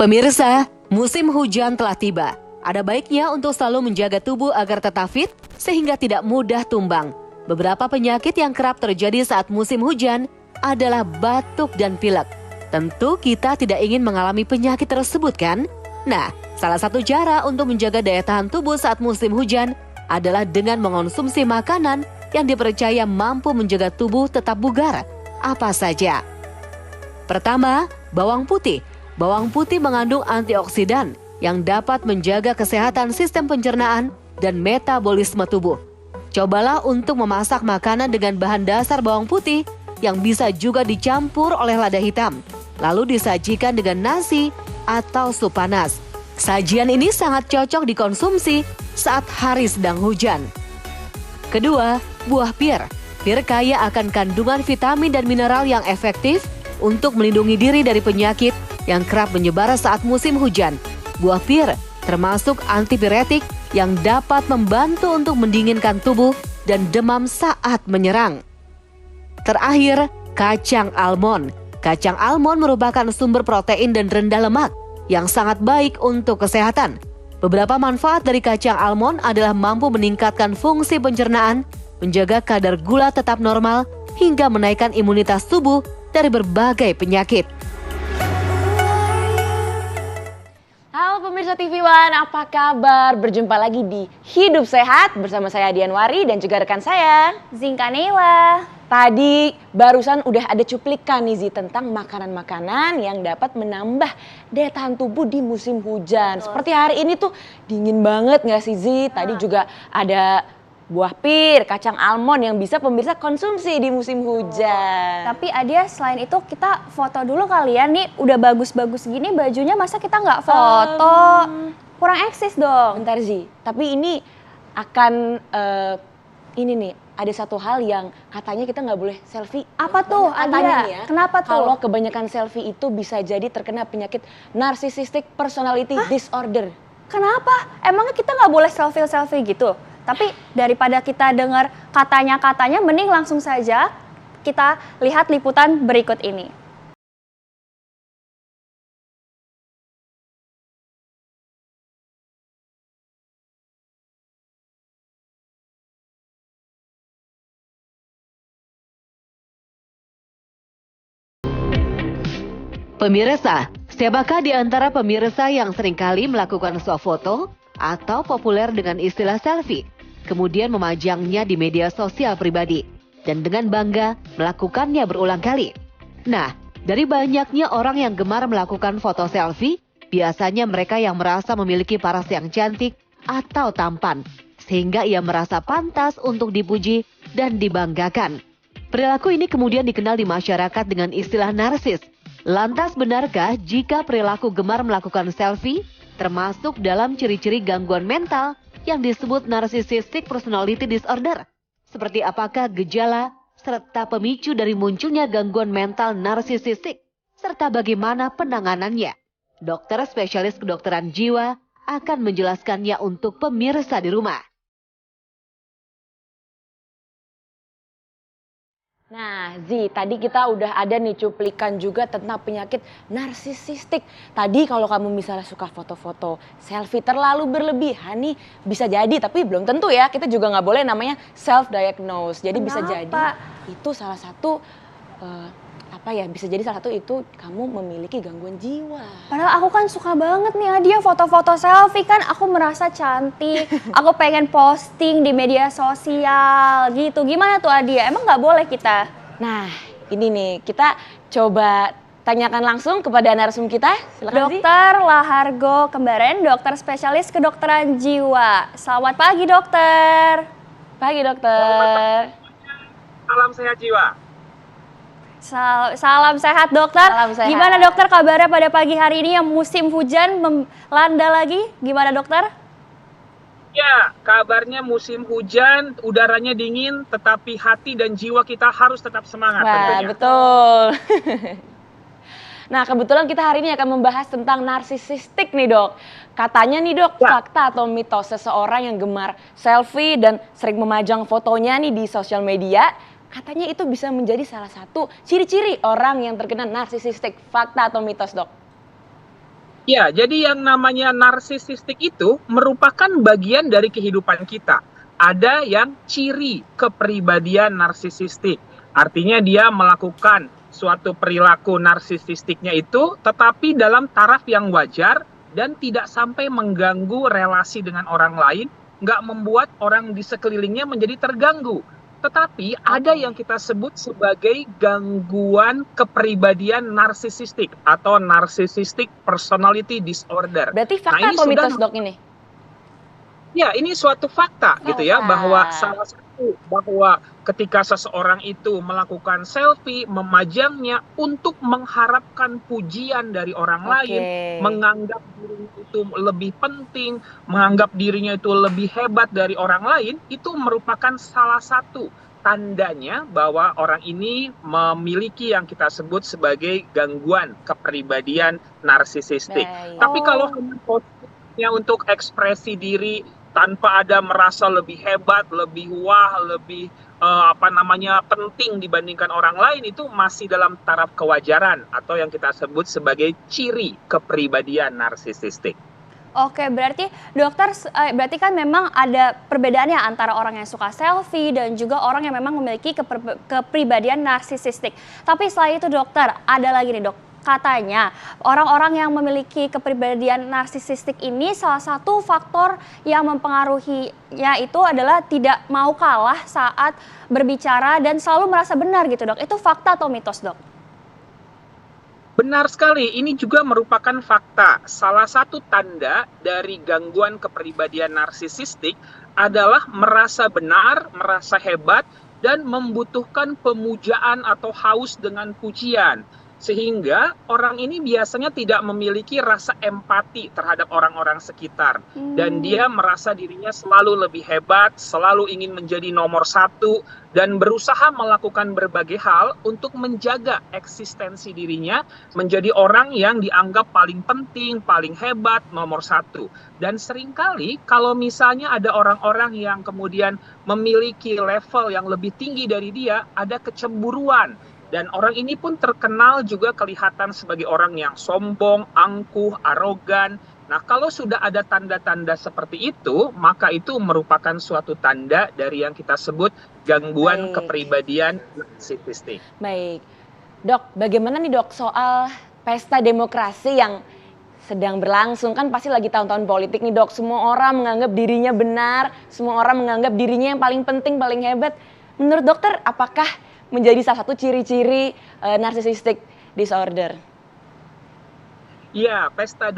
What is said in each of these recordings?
Pemirsa, musim hujan telah tiba. Ada baiknya untuk selalu menjaga tubuh agar tetap fit sehingga tidak mudah tumbang. Beberapa penyakit yang kerap terjadi saat musim hujan adalah batuk dan pilek. Tentu kita tidak ingin mengalami penyakit tersebut kan? Nah, salah satu cara untuk menjaga daya tahan tubuh saat musim hujan adalah dengan mengonsumsi makanan yang dipercaya mampu menjaga tubuh tetap bugar. Apa saja? Pertama, bawang putih. Bawang putih mengandung antioksidan yang dapat menjaga kesehatan sistem pencernaan dan metabolisme tubuh. Cobalah untuk memasak makanan dengan bahan dasar bawang putih yang bisa juga dicampur oleh lada hitam, lalu disajikan dengan nasi atau sup panas. Sajian ini sangat cocok dikonsumsi saat hari sedang hujan. Kedua, buah pir. Pir kaya akan kandungan vitamin dan mineral yang efektif untuk melindungi diri dari penyakit yang kerap menyebar saat musim hujan. Buah pir termasuk antipiretik yang dapat membantu untuk mendinginkan tubuh dan demam saat menyerang. Terakhir, kacang almond. Kacang almond merupakan sumber protein dan rendah lemak yang sangat baik untuk kesehatan. Beberapa manfaat dari kacang almond adalah mampu meningkatkan fungsi pencernaan, menjaga kadar gula tetap normal, hingga menaikkan imunitas tubuh dari berbagai penyakit. Halo pemirsa TV One, apa kabar? Berjumpa lagi di Hidup Sehat bersama saya Dian Wari dan juga rekan saya Zinka Neila. Tadi barusan udah ada cuplikan nih Zi tentang makanan-makanan yang dapat menambah daya tahan tubuh di musim hujan. Seperti hari ini tuh dingin banget gak sih Zi? Tadi juga ada buah pir, kacang almond yang bisa pemirsa konsumsi di musim hujan. Tapi Adia, selain itu kita foto dulu kali ya. Nih udah bagus-bagus gini bajunya, masa kita nggak foto? Kurang eksis dong. Bentar Zi, tapi ini akan ini nih ada satu hal yang katanya kita nggak boleh selfie. Apa tuh Katanya Adia? nih ya, Kenapa tuh? kalau kebanyakan selfie itu bisa jadi terkena penyakit narcissistic personality disorder. Kenapa? Emangnya kita nggak boleh selfie-selfie gitu? Tapi daripada kita dengar katanya-katanya, mending langsung saja kita lihat liputan berikut ini. Pemirsa, siapakah di antara pemirsa yang seringkali melakukan swafoto atau populer dengan istilah selfie, kemudian memajangnya di media sosial pribadi, dan dengan bangga melakukannya berulang kali? Nah, dari banyaknya orang yang gemar melakukan foto selfie, biasanya mereka yang merasa memiliki paras yang cantik atau tampan, sehingga ia merasa pantas untuk dipuji dan dibanggakan. Perilaku ini kemudian dikenal di masyarakat dengan istilah narsis. Lantas benarkah jika perilaku gemar melakukan selfie termasuk dalam ciri-ciri gangguan mental yang disebut narcissistic personality disorder? Seperti apakah gejala serta pemicu dari munculnya gangguan mental narsisistik, serta bagaimana penanganannya? Dokter spesialis kedokteran jiwa akan menjelaskannya untuk pemirsa di rumah. Nah Zi, tadi kita udah ada nih cuplikan juga tentang penyakit narsisistik. Tadi kalau kamu misalnya suka foto-foto selfie terlalu berlebihan nih, bisa jadi, tapi belum tentu ya. Kita juga nggak boleh namanya self-diagnose. Jadi bisa jadi itu salah satu, bisa jadi salah satu itu kamu memiliki gangguan jiwa. Padahal aku kan suka banget nih Adia foto-foto selfie, kan aku merasa cantik, aku pengen posting di media sosial gitu. Gimana tuh Adia? Emang nggak boleh kita? Nah ini nih kita coba tanyakan langsung kepada narsum kita. Silakan Dokter Lahargo Kembaren, dokter spesialis kedokteran jiwa. Selamat pagi dokter. Pagi dokter. Salam sehat jiwa. Salam sehat dokter. Salam sehat. Gimana dokter kabarnya pada pagi hari ini yang musim hujan melanda lagi? Gimana dokter? Ya, kabarnya musim hujan, udaranya dingin, tetapi hati dan jiwa kita harus tetap semangat. Wah, tentunya. betul. Nah, kebetulan kita hari ini akan membahas tentang narsisistik nih dok. Katanya nih dok, fakta atau mitos seseorang yang gemar selfie dan sering memajang fotonya nih di sosial media, katanya itu bisa menjadi salah satu ciri-ciri orang yang terkena narsisistik. Fakta atau mitos dok? Ya, jadi yang namanya narsisistik itu merupakan bagian dari kehidupan kita. Ada yang ciri kepribadian narsisistik. Artinya dia melakukan suatu perilaku narsisistiknya itu tetapi dalam taraf yang wajar dan tidak sampai mengganggu relasi dengan orang lain, nggak membuat orang di sekelilingnya menjadi terganggu. Tetapi ada yang kita sebut sebagai gangguan kepribadian narsisistik atau narcissistic personality disorder. Berarti Nah, fakta ini atau sudah mitos dok ini? ya, ini suatu fakta gitu ya, bahwa Fakta. salah satu bahwa ketika seseorang itu melakukan selfie, memajangnya untuk mengharapkan pujian dari orang lain, Oke. menganggap dirinya itu lebih penting, menganggap dirinya itu lebih hebat dari orang lain, itu merupakan salah satu tandanya bahwa orang ini memiliki yang kita sebut sebagai gangguan kepribadian narsisistik. Baik. Tapi kalau Oh. hanya posisinya untuk ekspresi diri tanpa ada merasa lebih hebat, lebih wah, lebih penting dibandingkan orang lain, itu masih dalam taraf kewajaran atau yang kita sebut sebagai ciri kepribadian narsisistik. Oke, berarti dokter, berarti kan memang ada perbedaannya antara orang yang suka selfie dan juga orang yang memang memiliki kepribadian narsisistik. Tapi selain itu dokter, ada lagi nih dok, katanya orang-orang yang memiliki kepribadian narsisistik ini salah satu faktor yang mempengaruhinya itu adalah tidak mau kalah saat berbicara dan selalu merasa benar gitu dok. Itu fakta atau mitos dok? Benar sekali, ini juga merupakan fakta. Salah satu tanda dari gangguan kepribadian narsisistik adalah merasa benar, merasa hebat, dan membutuhkan pemujaan atau haus dengan pujian. Sehingga orang ini biasanya tidak memiliki rasa empati terhadap orang-orang sekitar. Dan dia merasa dirinya selalu lebih hebat, selalu ingin menjadi nomor satu, dan berusaha melakukan berbagai hal untuk menjaga eksistensi dirinya menjadi orang yang dianggap paling penting, paling hebat, nomor satu. Dan seringkali kalau misalnya ada orang-orang yang kemudian memiliki level yang lebih tinggi dari dia, ada kecemburuan. Dan orang ini pun terkenal juga kelihatan sebagai orang yang sombong, angkuh, arogan. Nah, kalau sudah ada tanda-tanda seperti itu, maka itu merupakan suatu tanda dari yang kita sebut gangguan Baik. kepribadian narsisistik. Baik. Dok, bagaimana nih dok soal pesta demokrasi yang sedang berlangsung? Kan pasti lagi tahun-tahun politik nih dok. Semua orang menganggap dirinya benar, semua orang menganggap dirinya yang paling penting, paling hebat. Menurut dokter, apakah menjadi salah satu ciri-ciri narcissistic disorder? Ya, pesta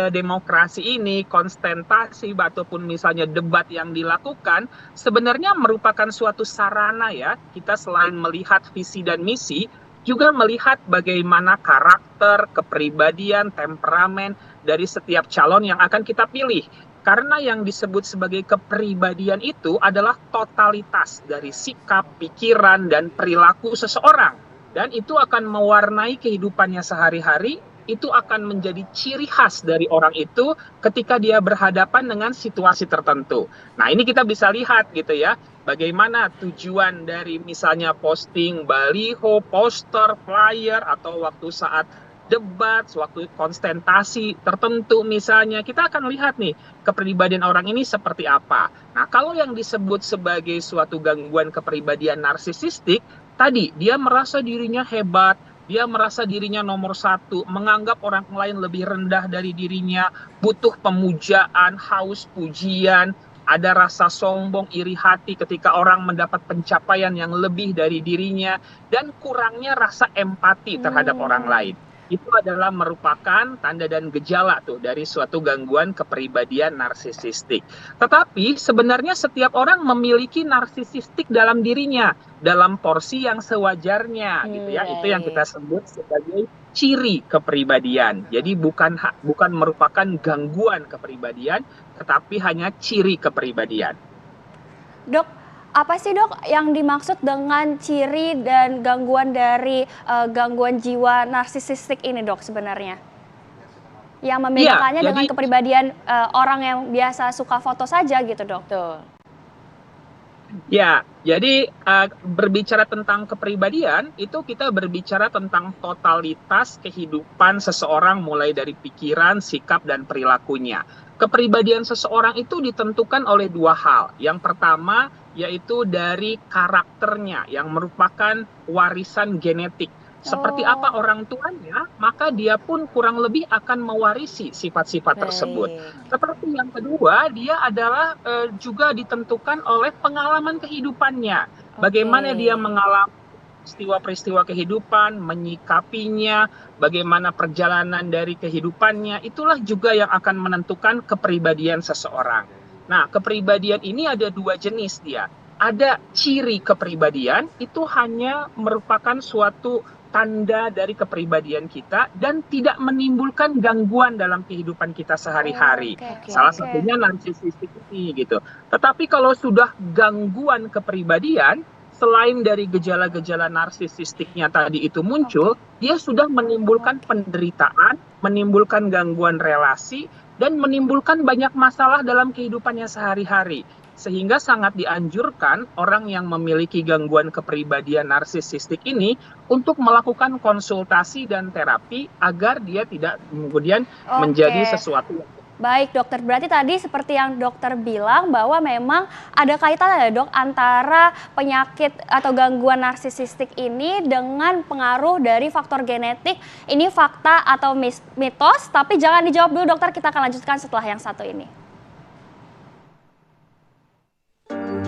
demokrasi ini, konstentasi ataupun misalnya debat yang dilakukan sebenarnya merupakan suatu sarana ya. Kita selain melihat visi dan misi, juga melihat bagaimana karakter, kepribadian, temperamen dari setiap calon yang akan kita pilih. Karena yang disebut sebagai kepribadian itu adalah totalitas dari sikap, pikiran, dan perilaku seseorang. Dan itu akan mewarnai kehidupannya sehari-hari, itu akan menjadi ciri khas dari orang itu ketika dia berhadapan dengan situasi tertentu. Nah, ini kita bisa lihat gitu ya, bagaimana tujuan dari misalnya posting baliho, poster, flyer, atau waktu saat debat, waktu konstentasi tertentu misalnya, kita akan lihat nih kepribadian orang ini seperti apa. Nah, kalau yang disebut sebagai suatu gangguan kepribadian narsisistik, tadi dia merasa dirinya hebat, dia merasa dirinya nomor satu, menganggap orang lain lebih rendah dari dirinya, butuh pemujaan, haus pujian, ada rasa sombong, iri hati ketika orang mendapat pencapaian yang lebih dari dirinya, dan kurangnya rasa empati terhadap orang lain. Itu adalah merupakan tanda dan gejala tuh dari suatu gangguan kepribadian narsisistik. Tetapi sebenarnya setiap orang memiliki narsisistik dalam dirinya, dalam porsi yang sewajarnya gitu ya. Itu yang kita sebut sebagai ciri kepribadian. Jadi bukan merupakan gangguan kepribadian, tetapi hanya ciri kepribadian. Dok, apa sih dok yang dimaksud dengan ciri dan gangguan dari gangguan jiwa narsisistik ini dok sebenarnya? Yang membedakannya Ya, dengan kepribadian orang yang biasa suka foto saja gitu dok? Betul. Ya, jadi berbicara tentang kepribadian, itu kita berbicara tentang totalitas kehidupan seseorang mulai dari pikiran, sikap, dan perilakunya. Kepribadian seseorang itu ditentukan oleh dua hal. Yang pertama yaitu dari karakternya yang merupakan warisan genetik. Seperti Oh, apa orang tuanya, maka dia pun kurang lebih akan mewarisi sifat-sifat tersebut. Baik. Tetapi yang kedua, dia adalah juga ditentukan oleh pengalaman kehidupannya. Oke. Bagaimana dia mengalami peristiwa-peristiwa kehidupan, menyikapinya, bagaimana perjalanan dari kehidupannya, itulah juga yang akan menentukan kepribadian seseorang. Nah, kepribadian ini ada dua jenis dia. Ada ciri kepribadian, itu hanya merupakan suatu tanda dari kepribadian kita dan tidak menimbulkan gangguan dalam kehidupan kita sehari-hari. oke, Oke. Salah oke. satunya narsisistik ini gitu. Tetapi kalau sudah gangguan kepribadian, selain dari gejala-gejala narsisistiknya tadi itu muncul, dia sudah menimbulkan penderitaan, menimbulkan gangguan relasi, dan menimbulkan banyak masalah dalam kehidupannya sehari-hari. Sehingga sangat dianjurkan orang yang memiliki gangguan kepribadian narsisistik ini untuk melakukan konsultasi dan terapi agar dia tidak kemudian Oke. menjadi sesuatu yang Baik dokter, berarti tadi seperti yang dokter bilang bahwa memang ada kaitannya ya dok antara penyakit atau gangguan narsisistik ini dengan pengaruh dari faktor genetik. Ini fakta atau mitos, tapi jangan dijawab dulu dokter, kita akan lanjutkan setelah yang satu ini.